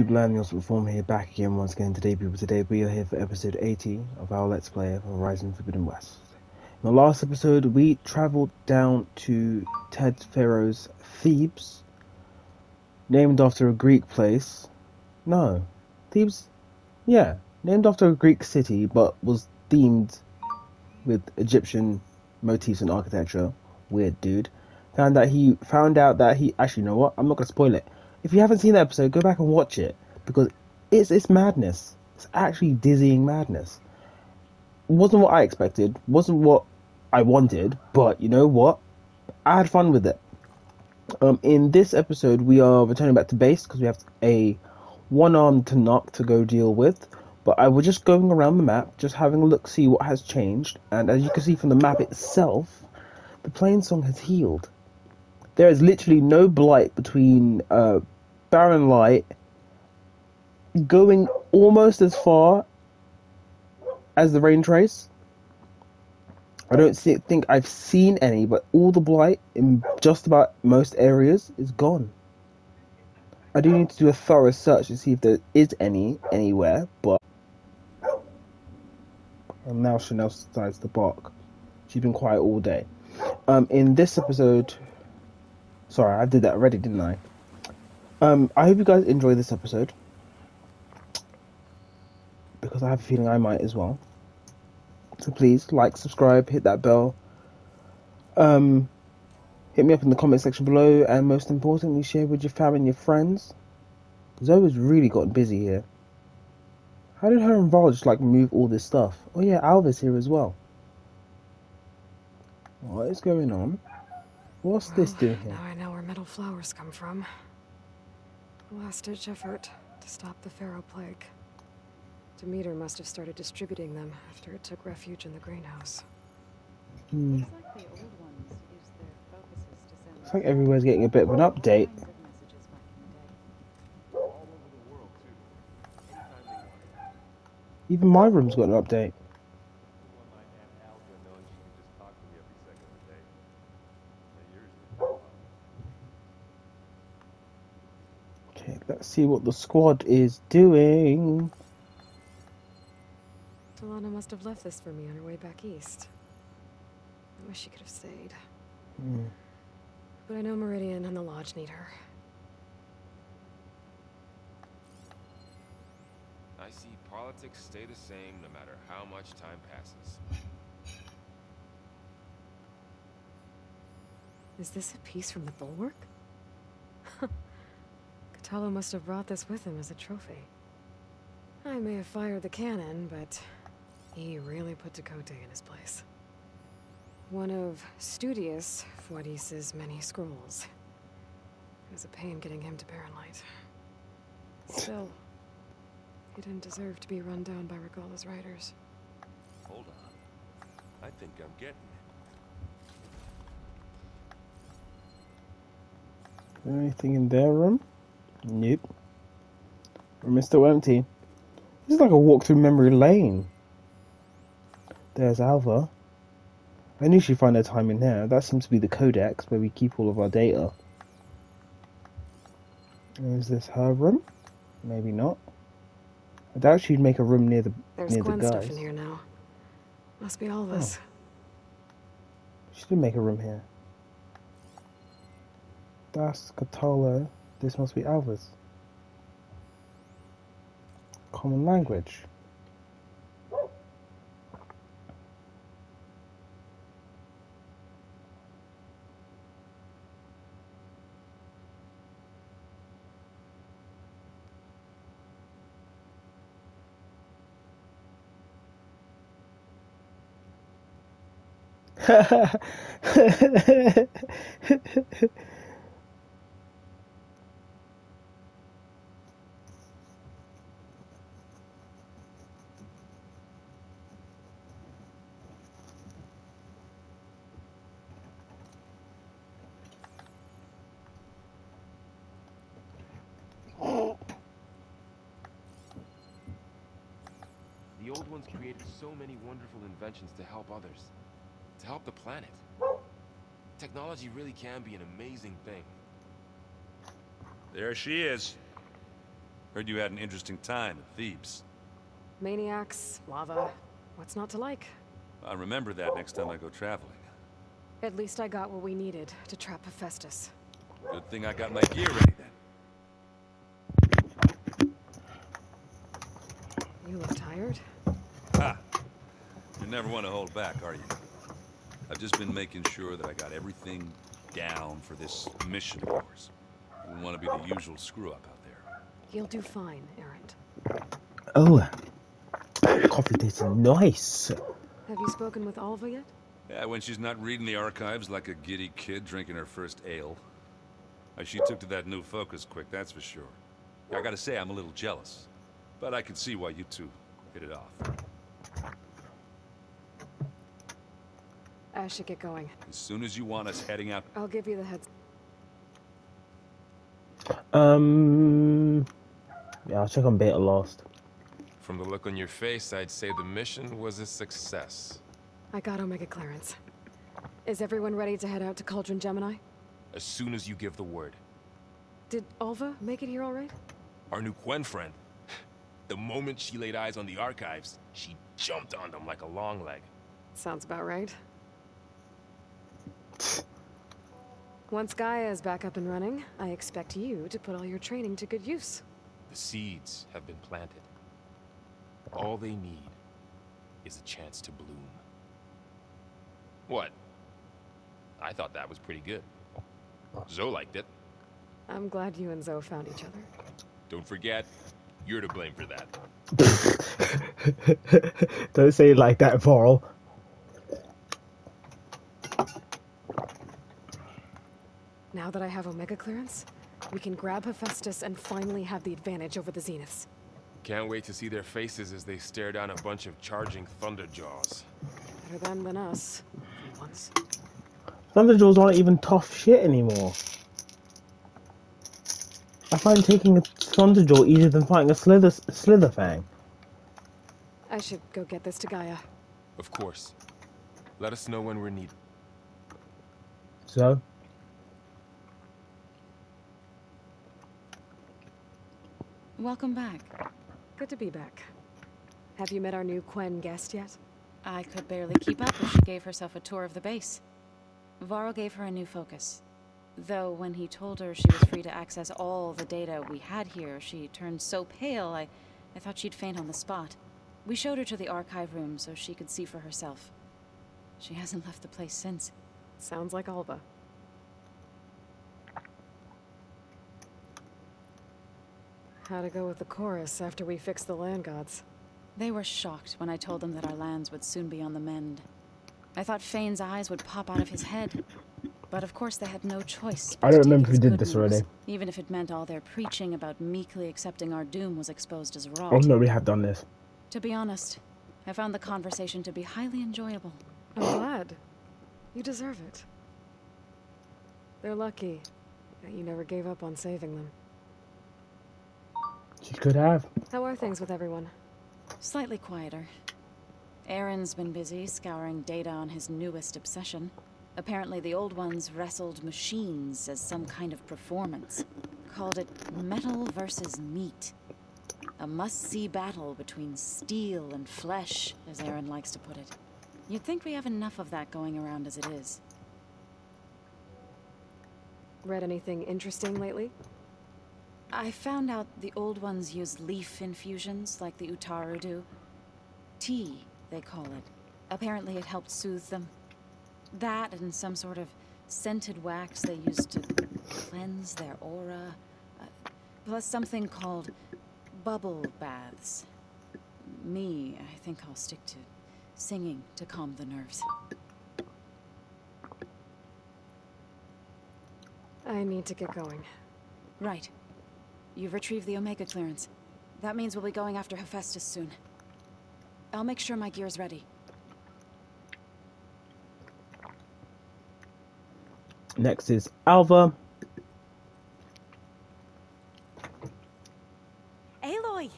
Millennials Reform here, back again once again today, people. Today we are here for episode 80 of our Let's Play of Horizon Forbidden West. In the last episode, we travelled down to Ted Pharaoh's Thebes, named after a Greek place. No, Thebes, yeah, named after a Greek city, but was themed with Egyptian motifs and architecture. Weird dude. Found out that he actually, you know what? I'm not gonna spoil it. If you haven't seen that episode, go back and watch it because it's madness. It's actually dizzying madness. Wasn't what I expected. Wasn't what I wanted. But you know what? I had fun with it. In this episode, we are returning back to base because we have a one-armed Tanakh to go deal with. But I was just going around the map, just having a look, see what has changed. And as you can see from the map itself, the Plainsong has healed. There is literally no blight between Barren Light going almost as far as the Rain Trace. I don't think I've seen any, but all the blight in just about most areas is gone. I do need to do a thorough search to see if there is any anywhere, but and now Chanel decides to bark. She's been quiet all day. In this episode, sorry, I did that already, didn't I? I hope you guys enjoy this episode because I have a feeling I might as well. So please like, subscribe, hit that bell. Hit me up in the comment section below, and most importantly, share with your family and your friends. Zoe's really gotten busy here. How did her and Val just move all this stuff? Oh yeah, Alva's here as well. What is going on? What's this doing here? Now I know where metal flowers come from. Last-ditch effort to stop the Pharaoh plague. Demeter must have started distributing them after it took refuge in the greenhouse. Looks like everywhere's getting a bit of an update. Even my room's got an update. Okay, let's see what the squad is doing. Talana must have left this for me on her way back east. I wish she could have stayed. But I know Meridian and the Lodge need her. I see politics stay the same no matter how much time passes. Is this a piece from the bulwark? Katalo must have brought this with him as a trophy. I may have fired the cannon, but he really put Tekote in his place. One of Studious Fuadis's many scrolls. It was a pain getting him to Barren Light. Still, he didn't deserve to be run down by Regalla's riders. Hold on. I think I'm getting it. Anything in their room? Nope. Room is still empty. This is like a walk through memory lane. There's Alva. I knew she'd find her time in here. That seems to be the codex where we keep all of our data. Is this her room? Maybe not. I doubt she'd make a room near the There's Gwen guys. stuff in here now. Must be Alva's. She did make a room here. That's Katalo. This must be Alva's. Common language. The old ones created so many wonderful inventions to help others. To help the planet. Technology really can be an amazing thing. There she is. Heard you had an interesting time at Thebes. Maniacs, lava. What's not to like? I'll remember that next time I go traveling. At least I got what we needed to trap Hephaestus. Good thing I got my gear ready then. You look tired. Ha! You never want to hold back, are you? I've just been making sure that I got everything down for this mission of yours. I wouldn't want to be the usual screw-up out there. You'll do fine, Erend. Oh, coffee tastes nice. Have you spoken with Alva yet? Yeah, when she's not reading the archives like a giddy kid drinking her first ale. She took to that new focus quick, that's for sure. I gotta say, I'm a little jealous. But I can see why you two hit it off. I should get going. As soon as you want us heading out... I'll give you the heads. Yeah, I'll check on Beta last. From the look on your face, I'd say the mission was a success. I got Omega clearance. Is everyone ready to head out to Cauldron Gemini? As soon as you give the word. Did Alva make it here all right? Our new Quen friend. The moment she laid eyes on the archives, she jumped on them like a long leg. Sounds about right. Once Gaia is back up and running, I expect you to put all your training to good use. The seeds have been planted. All they need is a chance to bloom. What? I thought that was pretty good. Zoe liked it. I'm glad you and Zoe found each other. Don't forget, you're to blame for that. Don't say it like that, Varl. Now that I have Omega clearance, we can grab Hephaestus and finally have the advantage over the Zeniths. Can't wait to see their faces as they stare down a bunch of charging Thunderjaws. Better them than us, for once. Thunderjaws aren't even tough shit anymore. I find taking a Thunderjaw easier than fighting a Slitherfang. I should go get this to Gaia. Of course. Let us know when we're needed. So? Welcome back. Good to be back. Have you met our new Quen guest yet? I could barely keep up as she gave herself a tour of the base. Varl gave her a new focus. Though when he told her she was free to access all the data we had here, she turned so pale I thought she'd faint on the spot. We showed her to the archive room so she could see for herself. She hasn't left the place since. Sounds like Alva. How to go with the chorus after we fix the land gods? They were shocked when I told them that our lands would soon be on the mend. I thought Fane's eyes would pop out of his head. But of course they had no choice. I don't remember who did this already. Even if it meant all their preaching about meekly accepting our doom was exposed as rot. Oh no, we have done this. To be honest, I found the conversation to be highly enjoyable. I'm glad. You deserve it. They're lucky that you never gave up on saving them. She could have. How are things with everyone? Slightly quieter. Aaron's been busy scouring data on his newest obsession. Apparently the old ones wrestled machines as some kind of performance. Called it metal versus meat. A must-see battle between steel and flesh, as Aaron likes to put it. You'd think we have enough of that going around as it is. Read anything interesting lately? I found out the old ones use leaf infusions like the Utaru do. Tea, they call it. Apparently it helped soothe them. That and some sort of scented wax they use to cleanse their aura. Plus something called bubble baths. Me, I think I'll stick to singing to calm the nerves. I need to get going. Right. You've retrieved the Omega clearance. That means we'll be going after Hephaestus soon. I'll make sure my gear's ready. Next is Alva. Aloy!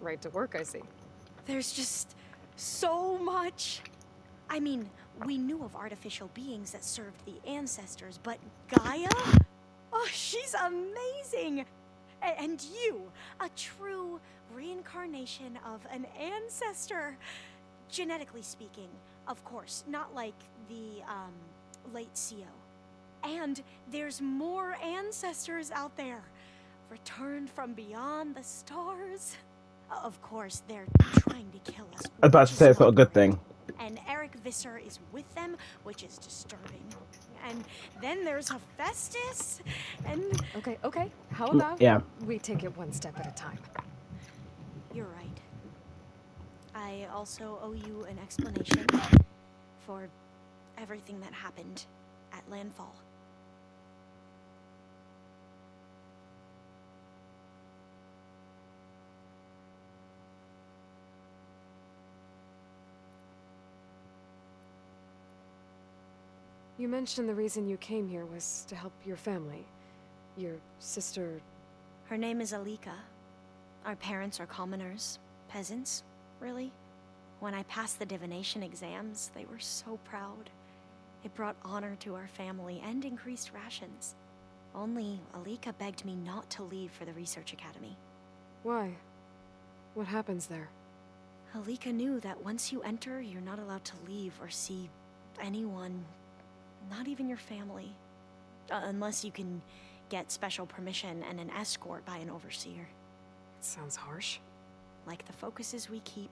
Right to work, I see. There's just so much. I mean, we knew of artificial beings that served the ancestors, but Gaia? Oh, she's amazing! And you, a true reincarnation of an ancestor. Genetically speaking, of course, not like the, late CO. And there's more ancestors out there, returned from beyond the stars. Of course, they're trying to kill us. I was about to say it's not a good thing. And Eric Visser is with them, which is disturbing. And then there's Hephaestus, and... Okay. How about we take it one step at a time? You're right. I also owe you an explanation for everything that happened at Landfall. You mentioned the reason you came here was to help your family. Your sister... Her name is Alika. Our parents are commoners. Peasants, really. When I passed the divination exams, they were so proud. It brought honor to our family and increased rations. Only Alika begged me not to leave for the research academy. Why? What happens there? Alika knew that once you enter, you're not allowed to leave or see anyone, not even your family. Unless you can get special permission and an escort by an overseer. It sounds harsh. Like the focuses we keep,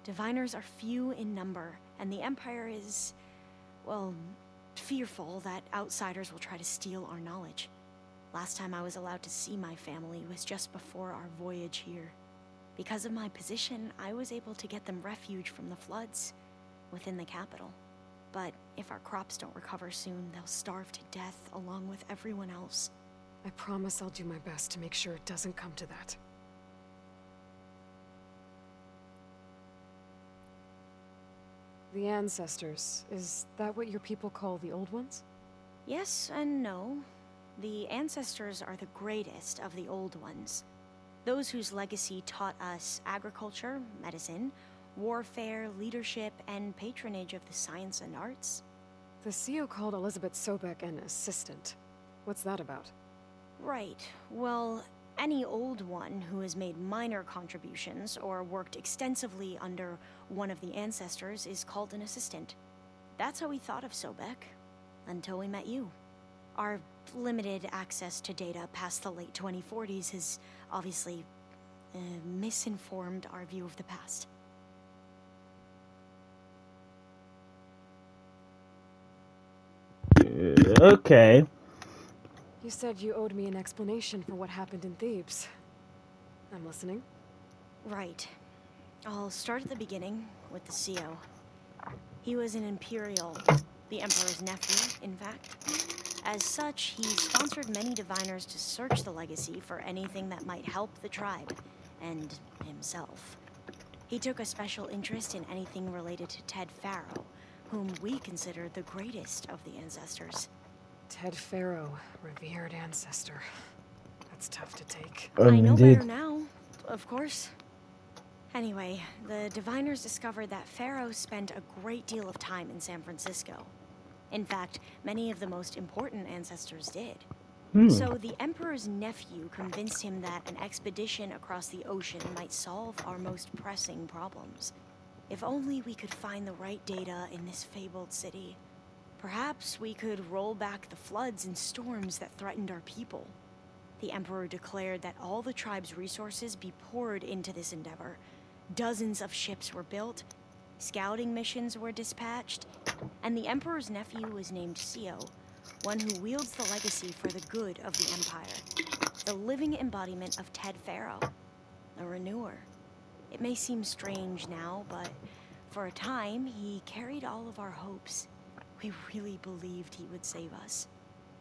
diviners are few in number, and the Empire is, well, fearful that outsiders will try to steal our knowledge. Last time I was allowed to see my family was just before our voyage here. Because of my position, I was able to get them refuge from the floods within the capital. But if our crops don't recover soon, they'll starve to death along with everyone else. I promise I'll do my best to make sure it doesn't come to that. The Ancestors, is that what your people call the Old Ones? Yes and no. The Ancestors are the greatest of the Old Ones. Those whose legacy taught us agriculture, medicine, warfare, leadership, and patronage of the science and arts. The CO called Elizabeth Sobek an assistant. What's that about? Right. Well, any Old One who has made minor contributions or worked extensively under one of the Ancestors is called an assistant. That's how we thought of Sobek, until we met you. Our limited access to data past the late 2040s has obviously misinformed our view of the past. Okay. You said you owed me an explanation for what happened in Thebes. I'm listening. Right. I'll start at the beginning with the CO. He was an Imperial, the Emperor's nephew, in fact. As such, he sponsored many diviners to search the legacy for anything that might help the tribe, and himself. He took a special interest in anything related to Ted Faro, whom we consider the greatest of the Ancestors. Ted Faro, revered ancestor. That's tough to take. I know Indeed. better now, of course. Anyway, the diviners discovered that Faro spent a great deal of time in San Francisco. In fact, many of the most important ancestors did. So the Emperor's nephew convinced him that an expedition across the ocean might solve our most pressing problems. If only we could find the right data in this fabled city. Perhaps we could roll back the floods and storms that threatened our people. The Emperor declared that all the tribe's resources be poured into this endeavor. Dozens of ships were built, scouting missions were dispatched, and the Emperor's nephew was named CO, one who wields the legacy for the good of the Empire. The living embodiment of Ted Faro, a renewer. It may seem strange now, but for a time, he carried all of our hopes. We really believed he would save us.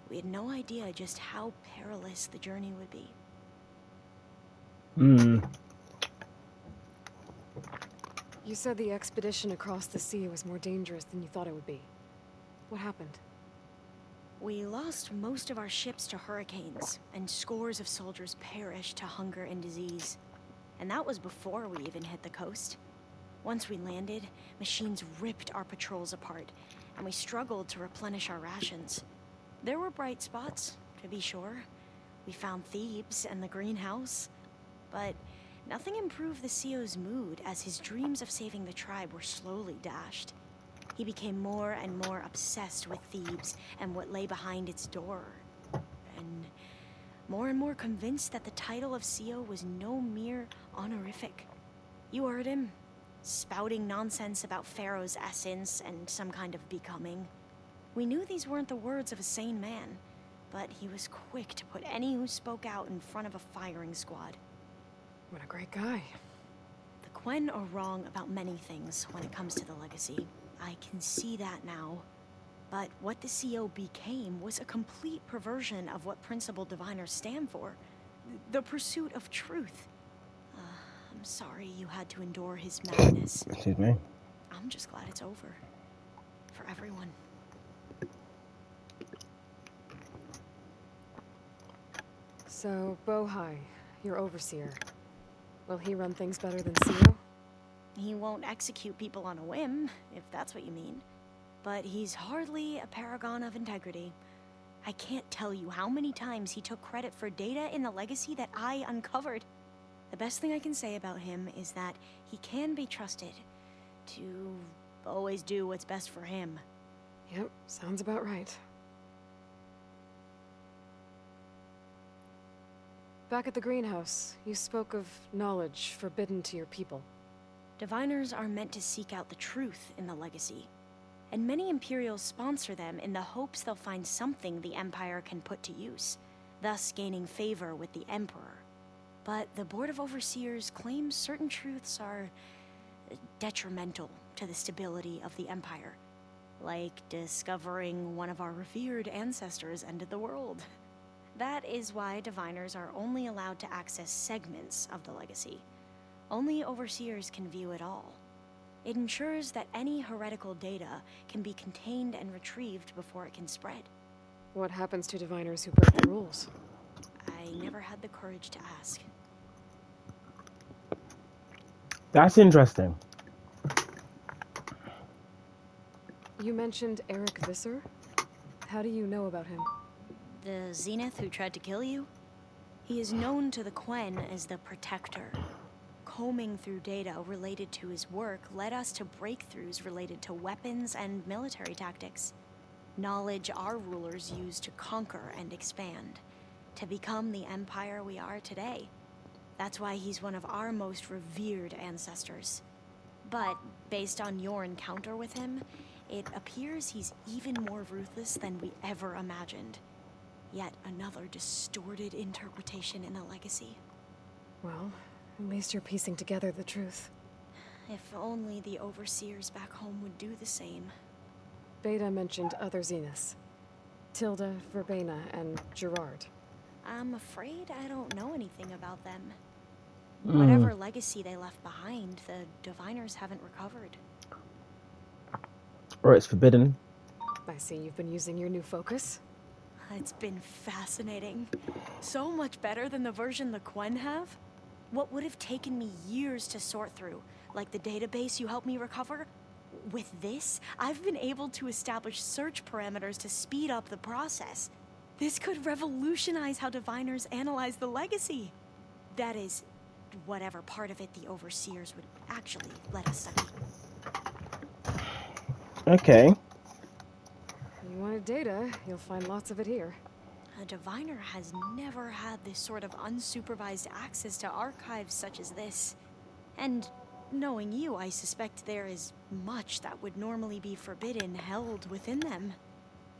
We had no idea just how perilous the journey would be. You said the expedition across the sea was more dangerous than you thought it would be. What happened? We lost most of our ships to hurricanes, and scores of soldiers perished to hunger and disease. And that was before we even hit the coast. Once we landed, machines ripped our patrols apart, and we struggled to replenish our rations. There were bright spots, to be sure. We found Thebes and the greenhouse, but nothing improved the CEO's mood as his dreams of saving the tribe were slowly dashed. He became more and more obsessed with Thebes and what lay behind its door, and more convinced that the title of CEO was no mere honorific. You heard him, spouting nonsense about Pharaoh's essence and some kind of becoming. We knew these weren't the words of a sane man, but he was quick to put any who spoke out in front of a firing squad. What a great guy. The Quen are wrong about many things when it comes to the legacy. I can see that now. But what the CO became was a complete perversion of what Principal Diviners stand for. The pursuit of truth. I'm sorry you had to endure his madness. Excuse me. I'm just glad it's over. For everyone. So, Bohai, your overseer. Will he run things better than CEO? He won't execute people on a whim, if that's what you mean. But he's hardly a paragon of integrity. I can't tell you how many times he took credit for data in the legacy that I uncovered. The best thing I can say about him is that he can be trusted to always do what's best for him. Yep, sounds about right. Back at the greenhouse, you spoke of knowledge forbidden to your people. Diviners are meant to seek out the truth in the legacy, and many Imperials sponsor them in the hopes they'll find something the Empire can put to use, thus gaining favor with the Emperor. But the Board of Overseers claims certain truths are detrimental to the stability of the Empire, like discovering one of our revered ancestors ended the world. That is why Diviners are only allowed to access segments of the legacy. Only Overseers can view it all. It ensures that any heretical data can be contained and retrieved before it can spread. What happens to Diviners who break the rules? I never had the courage to ask. That's interesting. You mentioned Eric Visser? How do you know about him? The Zenith who tried to kill you? He is known to the Quen as the Protector. Combing through data related to his work led us to breakthroughs related to weapons and military tactics. Knowledge our rulers used to conquer and expand, to become the empire we are today. That's why he's one of our most revered ancestors. But, based on your encounter with him, it appears he's even more ruthless than we ever imagined. Yet another distorted interpretation in the legacy. Well, at least you're piecing together the truth. If only the Overseers back home would do the same. Beta mentioned other Zeniths. Tilda, Verbena, and Gerard. I'm afraid I don't know anything about them. Whatever legacy they left behind, the Diviners haven't recovered. Or it's forbidden. I see you've been using your new focus. It's been fascinating. So much better than the version the Quen have. What would have taken me years to sort through, like the database you helped me recover, with this, I've been able to establish search parameters to speed up the process. This could revolutionize how Diviners analyze the legacy. That is, whatever part of it the Overseers would actually let us study. Okay. You wanted data, you'll find lots of it here. A Diviner has never had this sort of unsupervised access to archives such as this. And knowing you, I suspect there is much that would normally be forbidden held within them.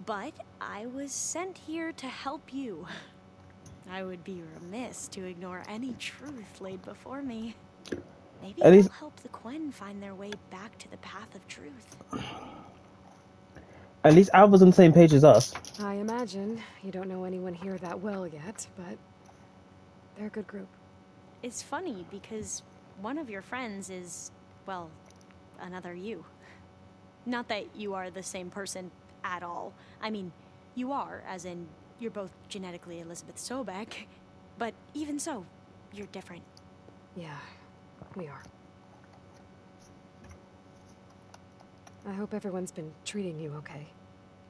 But I was sent here to help you. I would be remiss to ignore any truth laid before me. Maybe At least I'll help the Quen find their way back to the path of truth. At least Alva's on the same page as us. I imagine you don't know anyone here that well yet, but they're a good group. It's funny because one of your friends is, well, another you. Not that you are the same person at all. I mean, you are, as in, you're both genetically Elizabeth Sobek, but even so, you're different. Yeah, we are. I hope everyone's been treating you okay.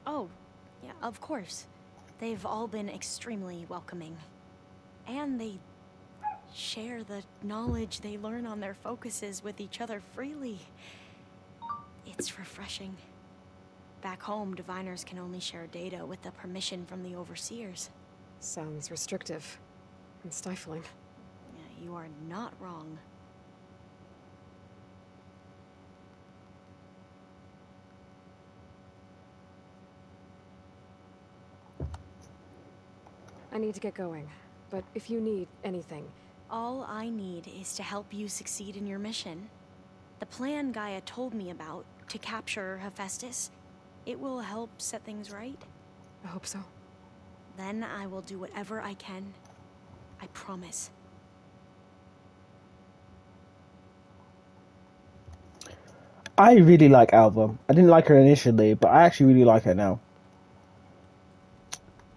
Oh, yeah, of course. They've all been extremely welcoming. And they share the knowledge they learn on their focuses with each other freely. It's refreshing. Back home, diviners can only share data with the permission from the overseers. Sounds restrictive and stifling. Yeah, you are not wrong. I need to get going, but if you need anything... All I need is to help you succeed in your mission. The plan Gaia told me about to capture Hephaestus, it will help set things right. I hope so. Then I will do whatever I can. I promise. I really like Alva. I didn't like her initially, but I actually really like her now.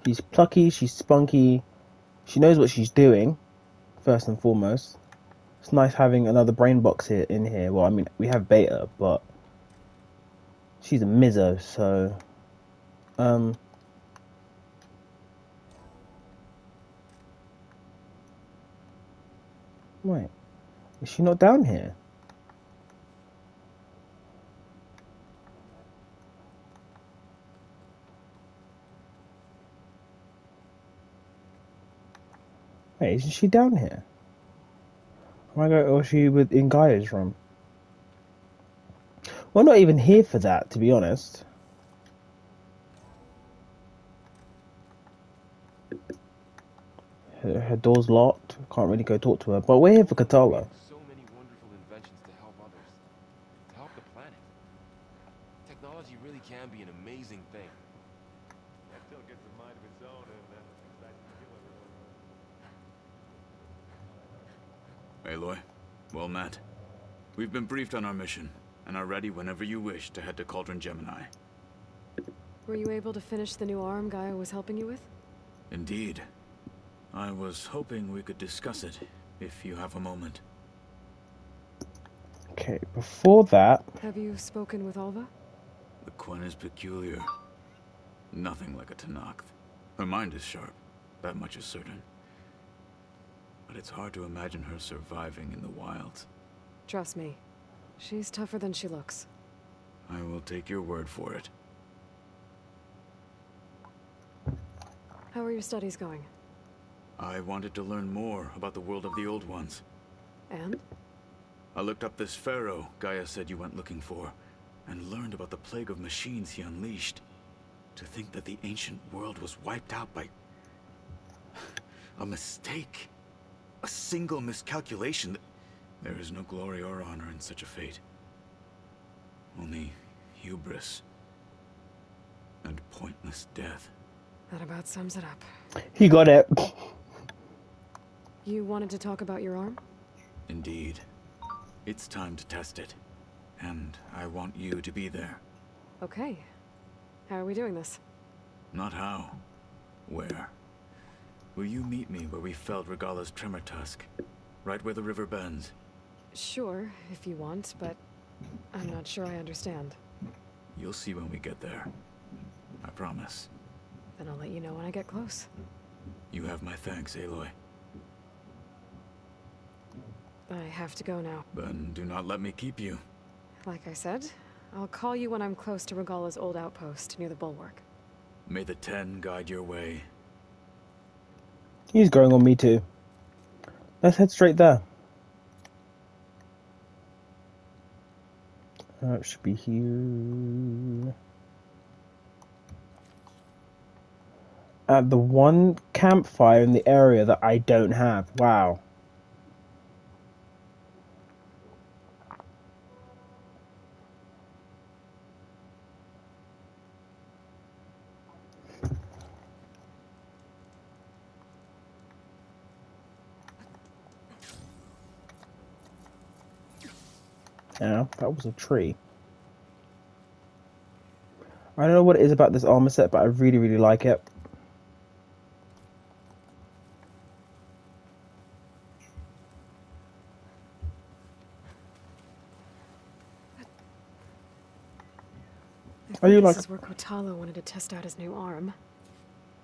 She's plucky, she's spunky, she knows what she's doing, first and foremost. It's nice having another brain box in here. Well, I mean, we have Beta, but she's a Mizzo, so... Wait, is she not down here? Wait, isn't she down here? Or is she in Gaia's room? We're not even here for that, to be honest. Her door's locked. Can't really go talk to her. But we're here for Katala. So many wonderful inventions to help others, to help the planet. Technology really can be an amazing thing. That still gets a mind of its own and decides to kill everyone. Aloy, well met. We've been briefed on our mission, and are ready whenever you wish to head to Cauldron Gemini. Were you able to finish the new arm Gaia was helping you with? Indeed. I was hoping we could discuss it, if you have a moment. Okay, before that... Have you spoken with Alva? The Quen is peculiar. Nothing like a Tenakth. Her mind is sharp, that much is certain. But it's hard to imagine her surviving in the wilds. Trust me, she's tougher than she looks. I will take your word for it. How are your studies going? I wanted to learn more about the world of the Old Ones. And? I looked up this pharaoh Gaia said you went looking for, and learned about the plague of machines he unleashed. To think that the ancient world was wiped out by... a mistake. A single miscalculation. There is no glory or honor in such a fate. Only hubris. And pointless death. That about sums it up. He got it. You wanted to talk about your arm? Indeed. It's time to test it. And I want you to be there. Okay. How are we doing this? Not how. Where? Will you meet me where we felled Regalla's tremor tusk? Right where the river bends? Sure, if you want, but I'm not sure I understand. You'll see when we get there. I promise. Then I'll let you know when I get close. You have my thanks, Aloy. I have to go now. Then do not let me keep you. Like I said, I'll call you when I'm close to Regalla's old outpost near the bulwark. May the Ten guide your way. He's growing on me too. Let's head straight there. It should be here. At the one campfire in the area that I don't have. Wow. Yeah, that was a tree. I don't know what it is about this armor set, but I really, really like it. I think like- this is where Kotalo wanted to test out his new arm.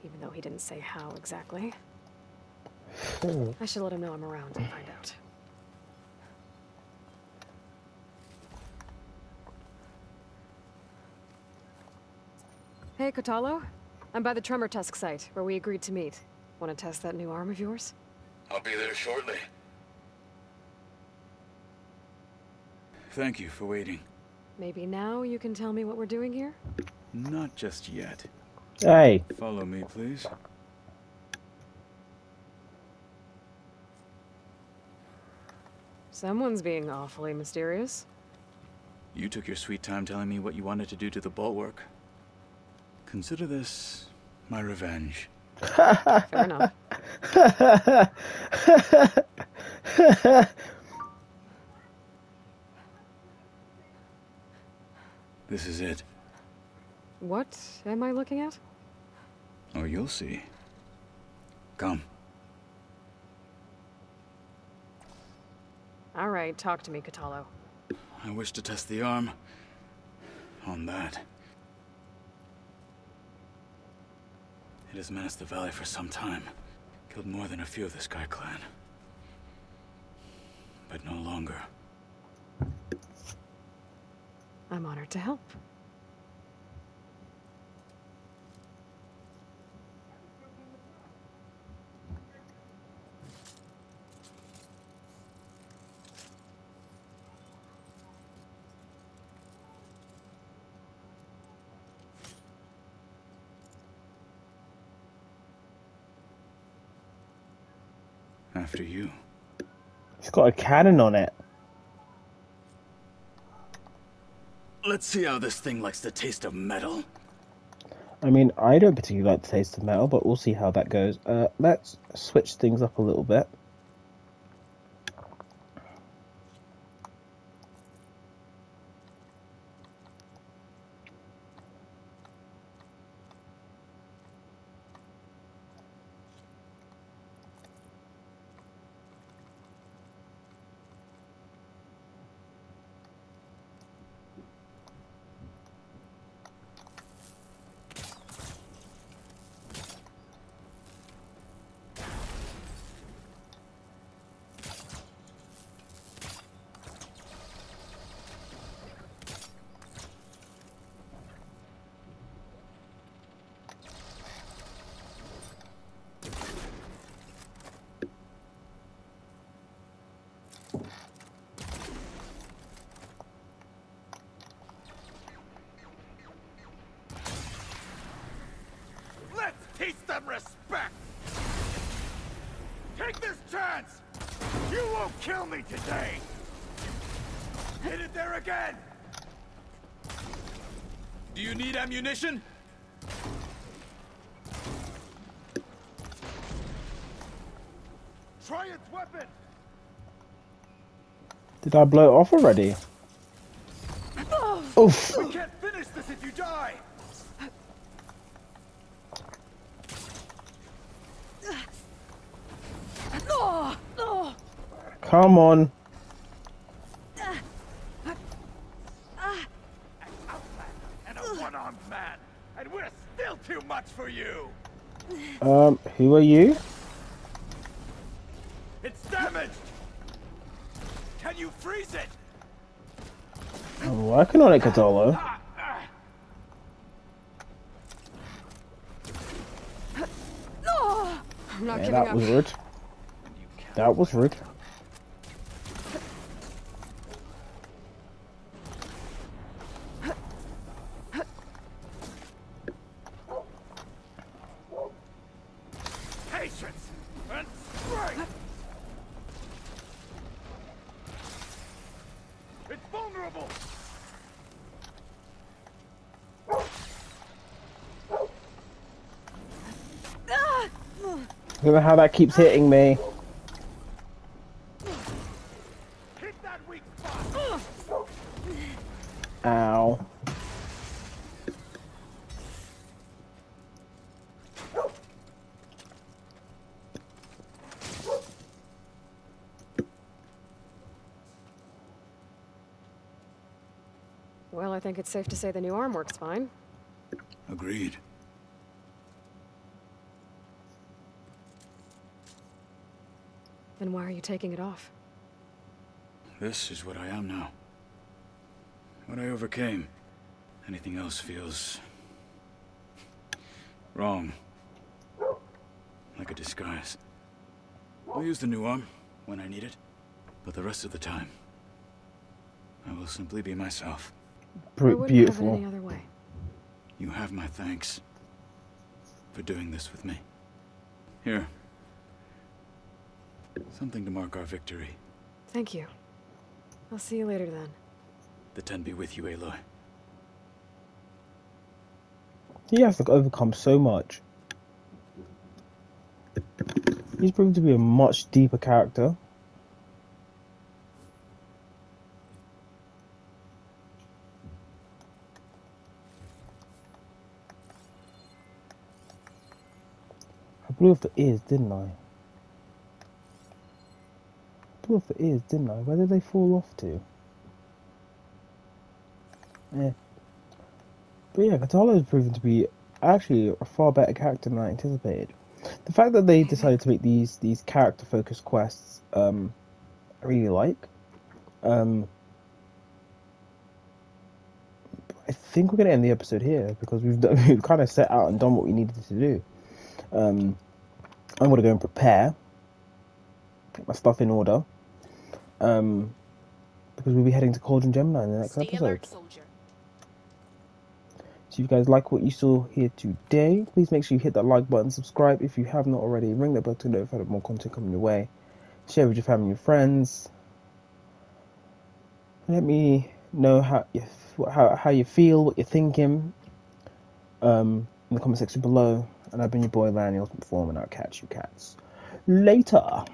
Even though he didn't say how exactly. I should let him know I'm around and find out. Hey, Kotallo. I'm by the Tremor Tusk site, where we agreed to meet. Want to test that new arm of yours? I'll be there shortly. Thank you for waiting. Maybe now you can tell me what we're doing here? Not just yet. Hey. Follow me, please. Someone's being awfully mysterious. You took your sweet time telling me what you wanted to do to the bulwark. Consider this my revenge. Fair enough. This is it. What am I looking at? Oh, you'll see. Come. All right, talk to me, Kotallo. I wish to test the arm on that. It has menaced the valley for some time. Killed more than a few of the Sky Clan. But no longer. I'm honored to help. After you. It's got a cannon on it. Let's see how this thing likes the taste of metal. I mean, I don't particularly like the taste of metal, but we'll see how that goes. Let's switch things up a little bit. Teach them respect! Take this chance! You won't kill me today! Hit it there again! Do you need ammunition? Try its weapon! Did I blow it off already? Oof. We can't finish this if you die! Come on. And a one-armed man! And we're still too much for you! Who are you? It's damaged! Can you freeze it? I'm working on it, Kotallo. I'm not Yeah, giving that up. was rude. That was rude. Patience! And strength! It's vulnerable! I don't know how that keeps hitting me. Hit that weak spot! Ow. Well, I think it's safe to say the new arm works fine. Agreed. Then why are you taking it off? This is what I am now. What I overcame. Anything else feels... wrong. Like a disguise. I'll use the new arm when I need it, but the rest of the time, I will simply be myself. Beautiful. Have it any other way. You have my thanks for doing this with me. Here. Something to mark our victory. Thank you. I'll see you later then. The Ten be with you, Aloy. He has to overcome so much. He's proven to be a much deeper character. I blew off the ears, didn't I? Blew off the ears, didn't I? Where did they fall off to? Yeah. But yeah, Kotallo has proven to be actually a far better character than I anticipated. The fact that they decided to make these character-focused quests, I really like. I think we're going to end the episode here because we've kind of set out and done what we needed to do. I'm going to go and prepare, get my stuff in order, because we'll be heading to Cauldron Gemini in the next episode. Alert, soldier. So if you guys like what you saw here today, please make sure you hit that like button, subscribe if you have not already, ring that bell to notify of more content coming your way, share with your family and friends. Let me know how you feel, what you're thinking, in the comment section below. And I've been your boy Lanny, Ultimate Form, and I'll catch you cats later.